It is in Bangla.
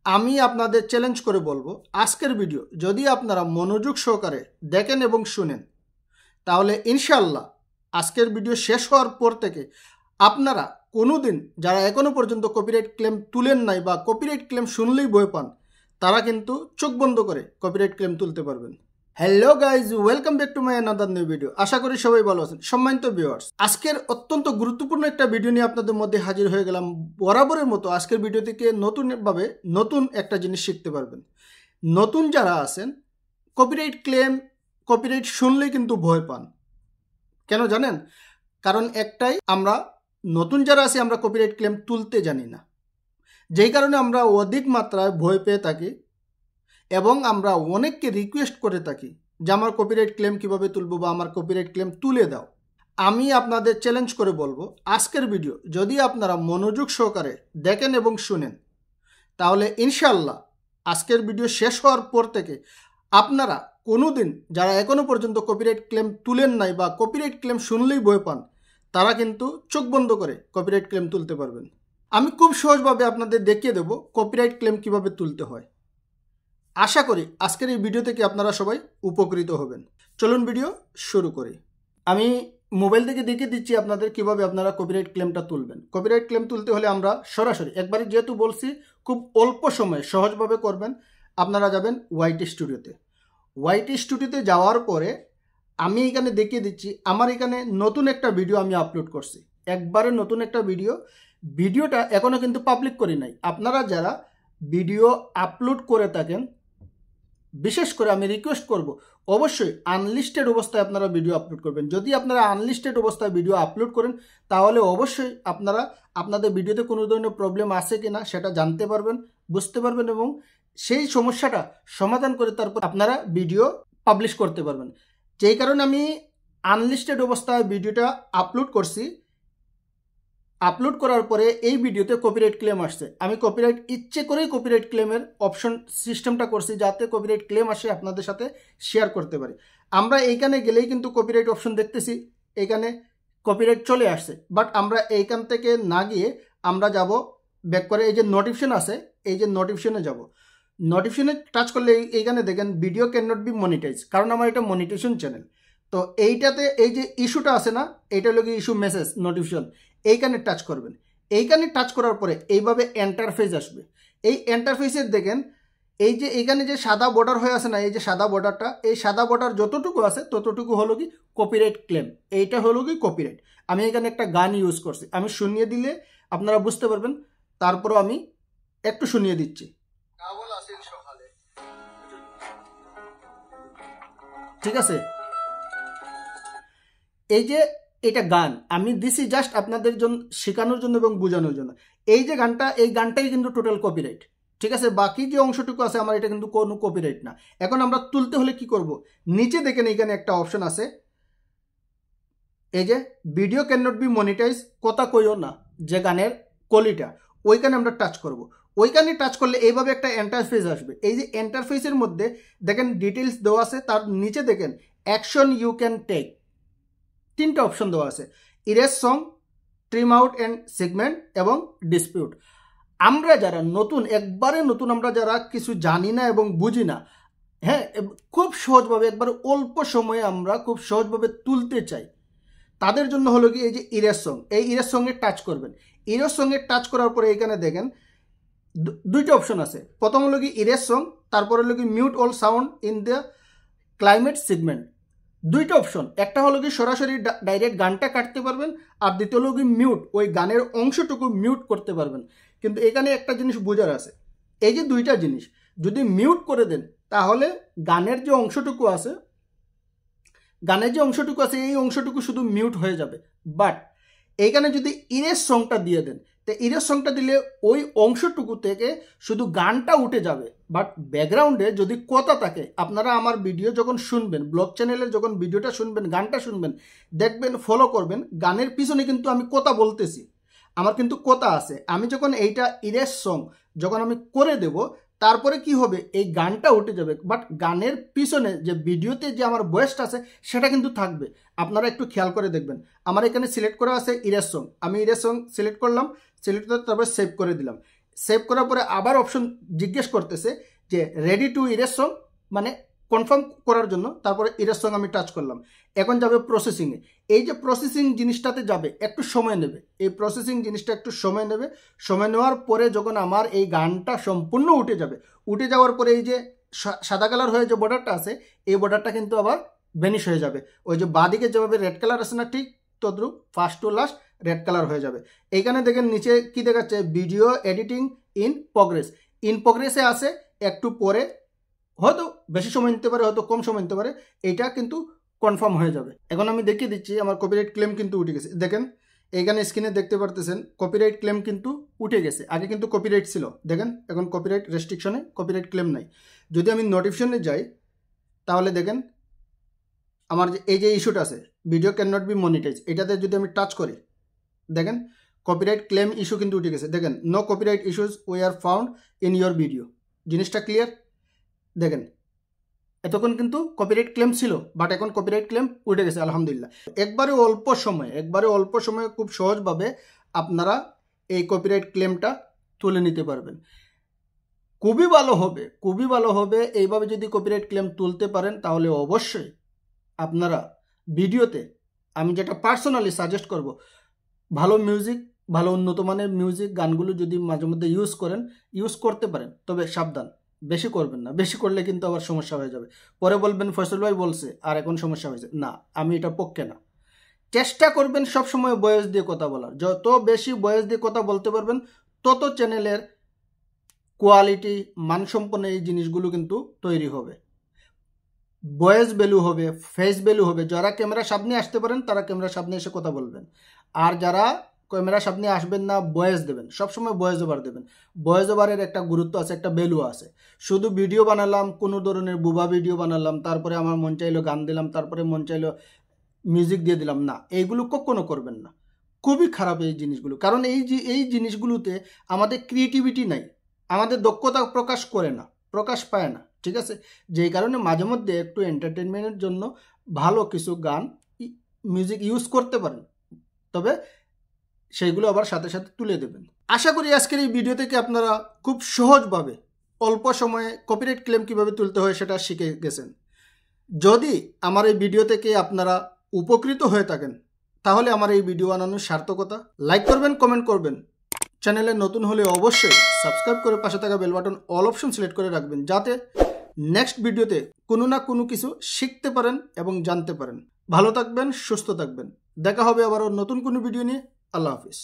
আমি আপনাদের চ্যালেঞ্জ করে বলবো, আজকের ভিডিও যদি আপনারা মনোযোগ সহকারে দেখেন এবং শুনেন, তাহলে ইনশাল্লাহ আজকের ভিডিও শেষ হওয়ার পর থেকে আপনারা কোনোদিন যারা এখনো পর্যন্ত কপিরাইট ক্লেম তুলেন নাই বা কপিরাইট ক্লেম শুনলেই ভয় পান, তারা কিন্তু চোখ বন্ধ করে কপিরাইট ক্লেম তুলতে পারবেন। Hello guys, welcome back to my another new video. আশা করি সবাই ভালো আছেন। সম্মানিত ভিউয়ার্স, আজকের অত্যন্ত গুরুত্বপূর্ণ একটা ভিডিও নিয়ে আপনাদের মধ্যে হাজির হয়ে গেলাম। বরাবরের মতো আজকের ভিডিও থেকে নতুন একটা জিনিস শিখতে পারবেন। নতুন যারা আছেন, কপিরাইট ক্লেম কপিরাইট শুনলেই কিন্তু ভয় পান। কেন জানেন? কারণ একটাই, আমরা নতুন যারা আছি আমরা কপিরাইট ক্লেম তুলতে জানি না, যেই কারণে আমরা অধিক মাত্রায় ভয় পেয়ে থাকি এবং আমরা অনেককে রিকোয়েস্ট করে থাকি যে আমার কপিরাইট ক্লেম কিভাবে তুলবো বা আমার কপিরাইট ক্লেম তুলে দাও। আমি আপনাদের চ্যালেঞ্জ করে বলবো, আজকের ভিডিও যদি আপনারা মনোযোগ সহকারে দেখেন এবং শুনেন, তাহলে ইনশাল্লাহ আজকের ভিডিও শেষ হওয়ার পর থেকে আপনারা কোনোদিন যারা এখনো পর্যন্ত কপিরাইট ক্লেম তুলেন নাই বা কপিরাইট ক্লেম শুনলেই ভয় পান, তারা কিন্তু চোখ বন্ধ করে কপিরাইট ক্লেম তুলতে পারবেন। আমি খুব সহজভাবে আপনাদের দেখিয়ে দেব কপিরাইট ক্লেম কিভাবে তুলতে হয়। আশা করি আজকের এই ভিডিও থেকে আপনারা সবাই উপকৃত হবেন। চলুন ভিডিও শুরু করি। আমি মোবাইল থেকে দেখিয়ে দিচ্ছি আপনাদের কিভাবে আপনারা কপিরাইট ক্লেমটা তুলবেন। কপিরাইট ক্লেম তুলতে হলে আমরা সরাসরি একবারে, যেহেতু বলছি খুব অল্প সময়ে সহজভাবে করবেন, আপনারা যাবেন ওয়াইটি স্টুডিওতে। ওয়াইটি স্টুডিওতে যাওয়ার পরে আমি এখানে দেখিয়ে দিচ্ছি, আমার এখানে নতুন একটা ভিডিও আমি আপলোড করছি, একবারে নতুন একটা ভিডিওটা এখনও কিন্তু পাবলিক করি নাই। আপনারা যারা ভিডিও আপলোড করে থাকেন, বিশেষ করে আমি রিকোয়েস্ট করব, অবশ্যই আনলিস্টেড অবস্থায় আপনারা ভিডিও আপলোড করবেন। যদি আপনারা আনলিস্টেড অবস্থায় ভিডিও আপলোড করেন, তাহলে অবশ্যই আপনারা আপনাদের ভিডিওতে কোনো ধরনের প্রবলেম আছে কি না সেটা জানতে পারবেন, বুঝতে পারবেন এবং সেই সমস্যাটা সমাধান করে তারপর আপনারা ভিডিও পাবলিশ করতে পারবেন। যেই কারণে আমি আনলিস্টেড অবস্থায় ভিডিওটা আপলোড করছি। আপলোড করার পরে এই ভিডিওতে কপিরাইট ক্লেম আসছে। আমি ইচ্ছে করেই কপিরাইট ক্লেমের অপশন সিস্টেমটা করছি, যাতে কপিরাইট ক্লেম আসে আপনাদের সাথে শেয়ার করতে পারি। আমরা এইখানে গেলেই কিন্তু কপিরাইট অপশন দেখতেছি, এইখানে কপিরাইট চলে আসছে। বাট আমরা এইখান থেকে না গিয়ে আমরা যাব ব্যাক করে, এই যে নোটিফিকেশন আছে, এই যে নোটিফিকেশনে যাব। নোটিফিকেশনে টাচ করলে এইখানে দেখেন video can not be monetize, কারণ আমার এটা মনিটাইজেশন চ্যানেল। তো এইটাতে এই যে ইস্যুটা আছে না, এইটা হলো ইস্যু মেসেজ নোটিফিকেশন, এইখানে টাচ করবেন। এইখানে টাচ করার পরে এইভাবে এন্টারফেস আসবে। এই এন্টারফেসের দেখেন এই যে এইখানে যে সাদা বর্ডার হয়ে আছে না, এই যে সাদা বর্ডারটা, এই সাদা বর্ডার যতটুকু আছে ততটুকু হলো কি কপিরাইট ক্লেম। এইটা হলো কি কপিরাইট। আমি এখানে একটা গান ইউজ করছি, আমি শুনিয়ে দিলে আপনারা বুঝতে পারবেন। তারপরও আমি একটু শুনিয়ে দিচ্ছি, ঠিক আছে? এই যে এটা গান আমি দিছি জাস্ট আপনাদের জন্য, শেখানোর জন্য এবং বোঝানোর জন্য। এই যে গানটা, এই গানটাই কিন্তু টোটাল কপিরাইট, ঠিক আছে? বাকি যে অংশটুকু আছে আমার, এটা কিন্তু কোনো কপিরাইট না। এখন আমরা তুলতে হলে কি করব? নিচে দেখেন এখানে একটা অপশন আছে, এই যে video can not be monetize, কথা কইও না, যে গানের কলিটা, ওইখানে আমরা টাচ করব। ওইখানে টাচ করলে এইভাবে একটা এন্টারফেস আসবে। এই যে এন্টারফেসের মধ্যে দেখেন ডিটেলস দেওয়া আছে, তার নিচে দেখেন অ্যাকশন ইউ ক্যান টেক, তিনটা অপশন দেওয়া আছে: erase song, trim out and segment এবং ডিসপিউট। আমরা যারা নতুন, একবারে নতুন, আমরা যারা কিছু জানি না এবং বুঝি না, হ্যাঁ, খুব সহজভাবে একবার অল্প সময়ে আমরা খুব সহজভাবে তুলতে চাই, তাদের জন্য হলো কি এই যে ইরেজ সং, এই ইরেজ সঙ্গে টাচ করবেন। ইরেজ সঙ্গে টাচ করার পরে এখানে দেখেন দুইটা অপশন আছে। প্রথম হলো কি ইরেজ সং, তারপর হলো কি mute all sound in the climate segment. দুইটা অপশন, একটা হলো কি সরাসরি ডাইরেক্ট গানটা কাটতে পারবেন, আর দ্বিতীয় হলো কি মিউট, ওই গানের অংশটুকু মিউট করতে পারবেন। কিন্তু এখানে একটা জিনিস বোঝার আছে, এই যে দুইটা জিনিস যদি মিউট করে দেন, তাহলে গানের যে অংশটুকু আছে এই অংশটুকু শুধু মিউট হয়ে যাবে। বাট এইখানে যদি ইরেজ সংটা দিয়ে দেন, তো ইরেজ সংটা দিলে ওই অংশটুকু থেকে শুধু গানটা উঠে যাবে। বাট ব্যাকগ্রাউন্ডে যদি কথা থাকে, আপনারা আমার ভিডিও যখন শুনবেন, ব্লগ চ্যানেলের যখন ভিডিওটা শুনবেন, গানটা শুনবেন, দেখবেন, ফলো করবেন, গানের পিছনে কিন্তু আমি কথা বলতেছি, আমার কিন্তু কথা আছে। আমি যখন এইটা ইরেজ সং যখন আমি করে দেব, তারপরে কি হবে, এই গানটা উঠে যাবে। বাট গানের পিছনে যে ভিডিওতে যে আমার ভয়েসটা আছে সেটা কিন্তু থাকবে। আপনারা একটু খেয়াল করে দেখবেন, আমার এখানে সিলেক্ট করা আছে ইরেজ সং, আমি ইরেজ সং সিলেক্ট করলাম, সিলেক্ট করে তারপর সেভ করে দিলাম। সেভ করার পরে আবার অপশন জিজ্ঞেস করতেছে যে রেডি টু ইরেজ সং, মানে কনফার্ম করার জন্য। তারপরে ইরেজ সং আমি টাচ করলাম। এখন যাবে প্রসেসিংয়ে। এই যে প্রসেসিং জিনিসটাতে যাবে একটু সময় নেবে, এই প্রসেসিং জিনিসটা একটু সময় নেবে। সময় নেওয়ার পরে যখন আমার এই গানটা সম্পূর্ণ উঠে যাবে, উঠে যাওয়ার পরে এই যে সাদা কালার হয়ে যে বর্ডারটা আছে, এই বর্ডারটা কিন্তু আবার ভ্যানিশ হয়ে যাবে। ওই যে বাঁদিকে যেভাবে রেড কালার আছে না, ঠিক তদ্রুপ first to last red colour হয়ে যাবে। এইখানে দেখেন নিচে কি দেখাচ্ছে, video editing in progress. In প্রগ্রেসে আছে, একটু পরে হয়তো বেশি সময় নিতে পারে, হয়তো কম সময় নিতে পারে, এইটা কিন্তু কনফার্ম হয়ে যাবে। এখন আমি দেখিয়ে দিচ্ছি আমার কপিরাইট ক্লেম কিন্তু উঠে গেছে। দেখেন এইখানে স্ক্রিনে দেখতে পারতেছেন কপিরাইট ক্লেম কিন্তু উঠে গেছে। আগে কিন্তু কপিরাইট ছিল, দেখেন এখন কপিরাইট রেস্ট্রিকশনে কপিরাইট ক্লেম নাই। যদি আমি নোটিফিকেশনে যাই তাহলে দেখেন আমার যে এই যে ইস্যুটা আছে, video can not be monetize, এটাতে যদি আমি টাচ করি দেখেন কপিরাইট ক্লেম ইস্যু কিন্তু উঠে গেছে। দেখেন no copyright issues we are found in your video. জিনিসটা ক্লিয়ার? দেখেন এতক্ষণ কিন্তু কপিরাইট ক্লেম ছিল, বাট এখন কপিরাইট ক্লেম উঠে গেছে আলহামদুলিল্লাহ। একবারে অল্প সময়ে খুব সহজভাবে আপনারা এই কপিরাইট ক্লেমটা তুলে নিতে পারবেন। খুবই ভালো হবে এইভাবে যদি কপিরাইট ক্লেম তুলতে পারেন, তাহলে অবশ্যই আপনারা ভিডিওতে আমি যেটা পার্সোনালি সাজেস্ট করব, ভালো মিউজিক, ভালো উন্নত মানের মিউজিক গানগুলো যদি মাঝে মধ্যে ইউজ করতে পারেন, তবে সাবধান, বেশি করবেন না। বেশি করলে কিন্তু আবার সমস্যা হয়ে যাবে। পরে বলবেন ফয়সাল ভাই বলছে আর এখন সমস্যা হয়েছে। না, আমি এটা পক্ষে না। চেষ্টা করবেন সবসময় ভয়েস দিয়ে কথা বলার। যত বেশি ভয়েস দিয়ে কথা বলতে পারবেন, তত চ্যানেলের কোয়ালিটি, মানসম্পন্ন এই জিনিসগুলো কিন্তু তৈরি হবে। ভয়েস ভ্যালু হবে, ফেস ভ্যালু হবে। যারা ক্যামেরার সামনে আসতে পারেন তারা ক্যামেরার সামনে এসে কথা বলবেন, আর যারা ক্যামেরার সামনে আসবেন না, ভয়েস দেবেন, সবসময় ভয়েস ওভার দেবেন। ভয়েস ওভারের একটা গুরুত্ব আছে, একটা ভ্যালু আছে। শুধু ভিডিও বানালাম, কোনো ধরনের বুবা ভিডিও বানালাম, তারপরে আমার মন চাইলো গান দিলাম, তারপরে মন চাইলো মিউজিক দিয়ে দিলাম, না, এইগুলো কখনো করবেন না। খুবই খারাপ এই জিনিসগুলো। কারণ এই জিনিসগুলোতে আমাদের ক্রিয়েটিভিটি নাই, আমাদের দক্ষতা প্রকাশ পায় না, ঠিক আছে? যেই কারণে মাঝে মধ্যে একটু এন্টারটেনমেন্টের জন্য ভালো কিছু গান মিউজিক ইউজ করতে পারেন, তবে সেইগুলো আবার সাথে সাথে তুলে দেবেন। আশা করি আজকের এই ভিডিও থেকে আপনারা খুব সহজভাবে অল্প সময়ে কপিরাইট ক্লেম কিভাবে তুলতে হয় সেটা শিখে গেছেন। যদি আমার এই ভিডিও থেকে আপনারা উপকৃত হয়ে থাকেন, তাহলে আমার এই ভিডিও বানানোর সার্থকতা। লাইক করবেন, কমেন্ট করবেন। চ্যানেলে নতুন হলে অবশ্যই সাবস্ক্রাইব করে পাশে থাকা bell button all option select করে রাখবেন, যাতে নেক্সট ভিডিওতে কোনো না কোনো কিছু শিখতে পারেন এবং জানতে পারেন। ভালো থাকবেন, সুস্থ থাকবেন। দেখা হবে আবারও নতুন কোনো ভিডিও নিয়ে। আল্লাহ হাফিজ।